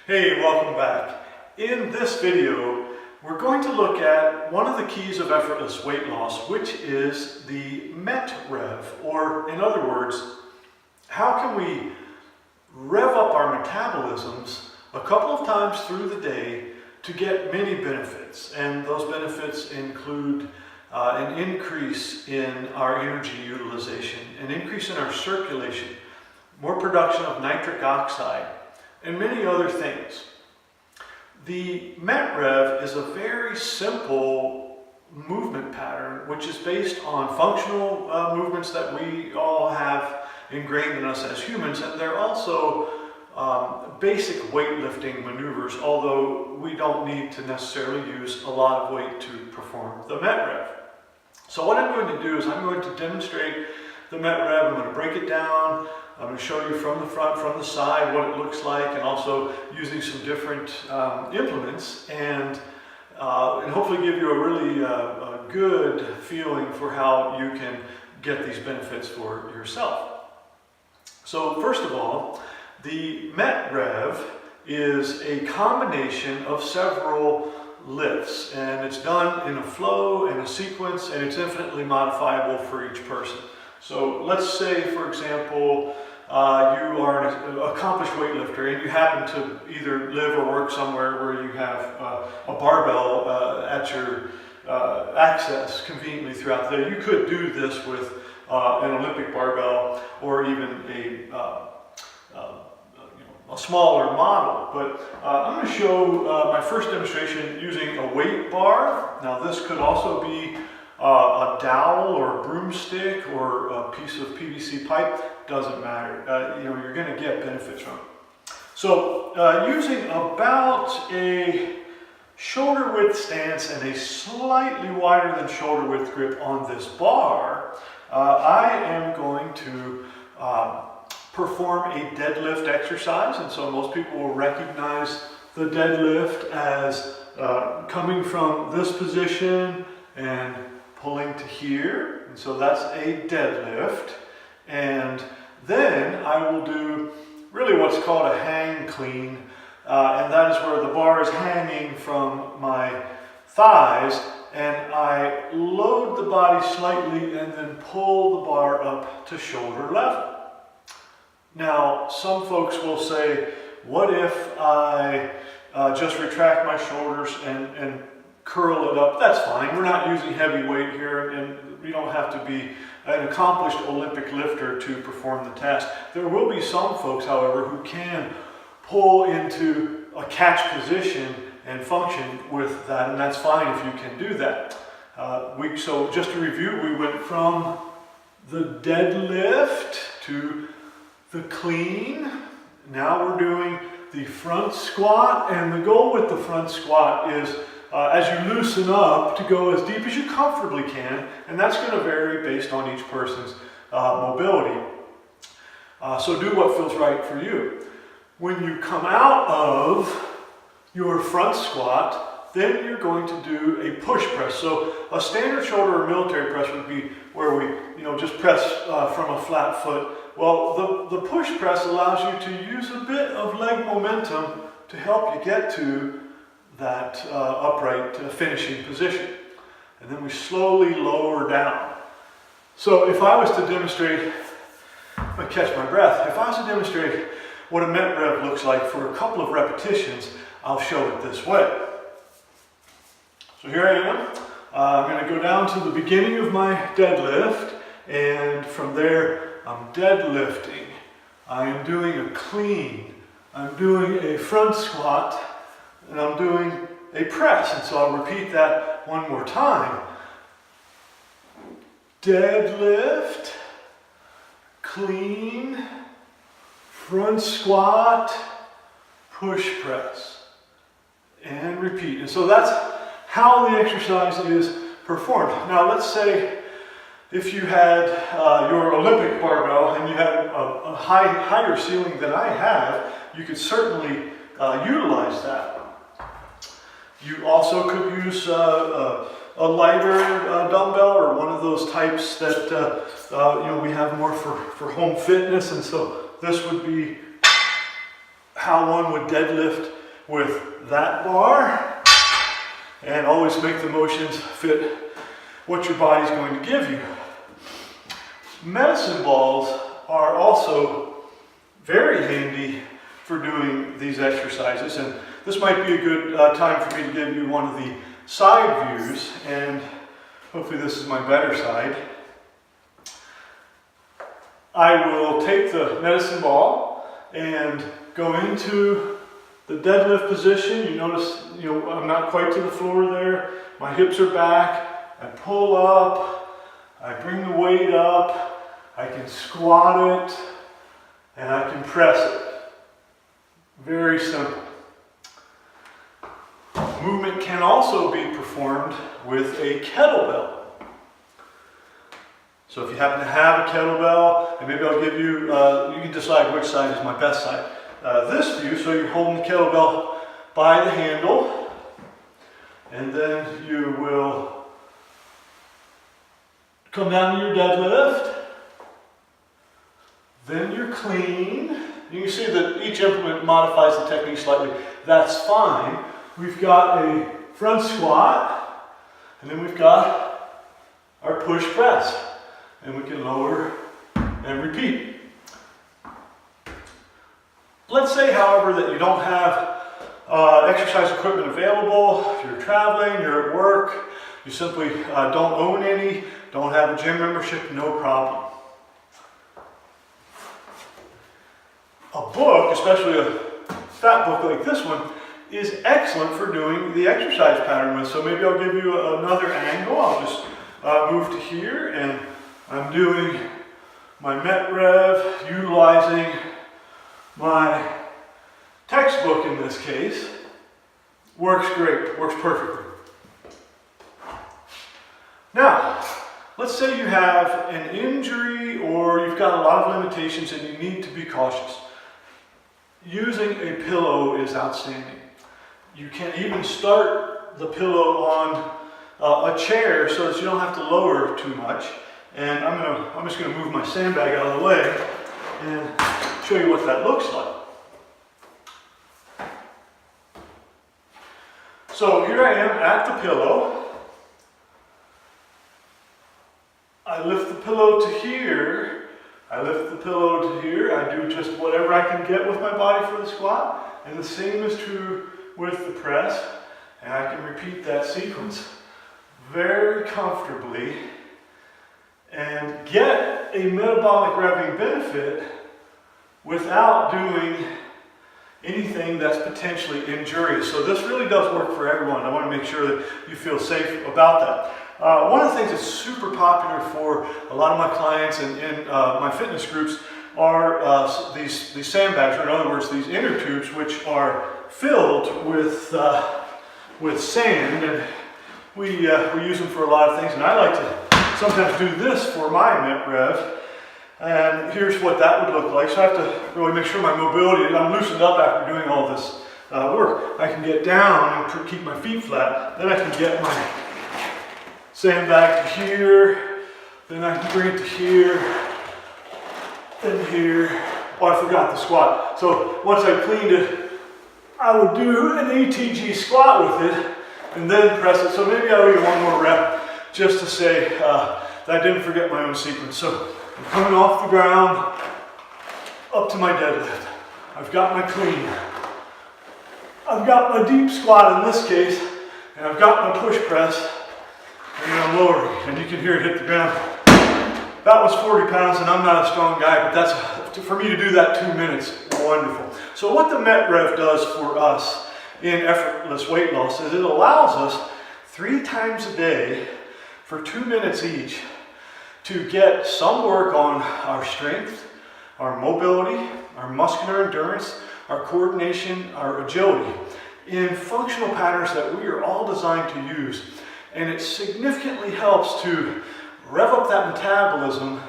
Hey, welcome back. In this video, we're going to look at one of the keys of effortless weight loss, which is the MetRev, or in other words, how can we rev up our metabolisms a couple of times through the day to get many benefits. And those benefits include an increase in our energy utilization, an increase in our circulation, more production of nitric oxide, and many other things. The MetRev is a very simple movement pattern which is based on functional movements that we all have ingrained in us as humans, and they're also basic weightlifting maneuvers, although we don't need to necessarily use a lot of weight to perform the MetRev. So what I'm going to do is I'm going to demonstrate the MetRev. I'm going to break it down. I'm going to show you from the front, from the side, what it looks like, and also using some different implements, and hopefully give you a really good feeling for how you can get these benefits for yourself. So first of all, the MetRev is a combination of several lifts, and it's done in a flow and a sequence, and it's infinitely modifiable for each person. So let's say, for example, you are an accomplished weightlifter and you happen to either live or work somewhere where you have a barbell at your access conveniently throughout the day. You could do this with an Olympic barbell or even a smaller model, but I'm going to show my first demonstration using a weight bar. Now this could also be a dowel or a broomstick or a piece of PVC pipe, doesn't matter. You're going to get benefits from it. So using about a shoulder width stance and a slightly wider than shoulder width grip on this bar, I am going to perform a deadlift exercise. And so most people will recognize the deadlift as coming from this position and pulling to here, and so that's a deadlift. And then I will do really what's called a hang clean, and that is where the bar is hanging from my thighs, and I load the body slightly and then pull the bar up to shoulder level. Now, some folks will say, what if I just retract my shoulders and curl it up? That's fine. We're not using heavy weight here, and we don't have to be an accomplished Olympic lifter to perform the task. There will be some folks, however, who can pull into a catch position and function with that, and that's fine if you can do that. So just to review, we went from the deadlift to the clean. Now we're doing the front squat, and the goal with the front squat is as you loosen up to go as deep as you comfortably can, and that's going to vary based on each person's mobility. So do what feels right for you. When you come out of your front squat, then you're going to do a push press. So a standard shoulder or military press would be where we just press from a flat foot. Well, the push press allows you to use a bit of leg momentum to help you get to that upright finishing position. And then we slowly lower down. So if I was to demonstrate, if I catch my breath, if I was to demonstrate what a MetRev looks like for a couple of repetitions, I'll show it this way. So here I am. I'm going to go down to the beginning of my deadlift, and from there I'm deadlifting. I am doing a clean. I'm doing a front squat, and I'm doing a press. And so I'll repeat that one more time. Deadlift, clean, front squat, push press, and repeat. And so that's how the exercise is performed. Now let's say if you had your Olympic barbell and you had a higher ceiling than I have, you could certainly utilize that. You also could use a lighter dumbbell, or one of those types that we have more for home fitness, and so this would be how one would deadlift with that bar, and always make the motions fit what your body's going to give you. Medicine balls are also very handy for doing these exercises, and this might be a good time for me to give you one of the side views, and hopefully this is my better side. I will take the medicine ball and go into the deadlift position. You notice, I'm not quite to the floor there. My hips are back. I pull up. I bring the weight up. I can squat it, and I can press it. Very simple. Movement can also be performed with a kettlebell. So if you happen to have a kettlebell, and maybe I'll give you, you can decide which side is my best side. This view, so you're holding the kettlebell by the handle, and then you will come down to your deadlift. Then you're clean. You can see that each implement modifies the technique slightly. That's fine. We've got a front squat, and then we've got our push press. And we can lower and repeat. Let's say, however, that you don't have exercise equipment available. If you're traveling, you're at work, you simply don't own any, don't have a gym membership, no problem. A book, especially a fat book like this one, is excellent for doing the exercise pattern with. So maybe I'll give you another angle. I'll just move to here, and I'm doing my MetRev, utilizing my textbook in this case. Works great, works perfectly. Now, let's say you have an injury or you've got a lot of limitations and you need to be cautious. Using a pillow is outstanding. You can even start the pillow on a chair so that you don't have to lower too much. And I'm just going to move my sandbag out of the way and show you what that looks like. So here I am at the pillow. I lift the pillow to here. I lift the pillow to here. I do just whatever I can get with my body for the squat. And the same is true with the press. And I can repeat that sequence very comfortably and get a metabolic revving benefit without doing anything that's potentially injurious. So this really does work for everyone. I want to make sure that you feel safe about that. One of the things that's super popular for a lot of my clients and in my fitness groups are these sandbags, or in other words, these inner tubes, which are filled with sand, and we use them for a lot of things. And I like to sometimes do this for my MetRev, and here's what that would look like. So I have to really make sure my mobility, I'm loosened up after doing all this work. I can get down and keep my feet flat, then I can get my sandbag to here, then I can bring it to here, then here. Oh, I forgot the squat. So once I cleaned it, I would do an ATG squat with it, and then press it. So maybe I'll do one more rep, just to say that I didn't forget my own sequence. So I'm coming off the ground, up to my deadlift. I've got my clean. I've got my deep squat in this case, and I've got my push press, and then I'm lowering, and you can hear it hit the ground. That was 40 pounds, and I'm not a strong guy, but that's, for me to do that 2 minutes, wonderful. So what the MetRev does for us in effortless weight loss is it allows us 3 times a day for 2 minutes each to get some work on our strength, our mobility, our muscular endurance, our coordination, our agility in functional patterns that we are all designed to use. And it significantly helps to rev up that metabolism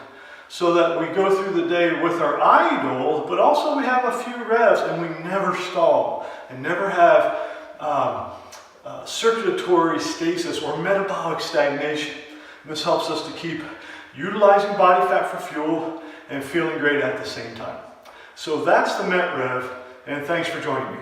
so that we go through the day with our idle, but also we have a few revs and we never stall and never have circulatory stasis or metabolic stagnation. And this helps us to keep utilizing body fat for fuel and feeling great at the same time. So that's the MetRev, and thanks for joining me.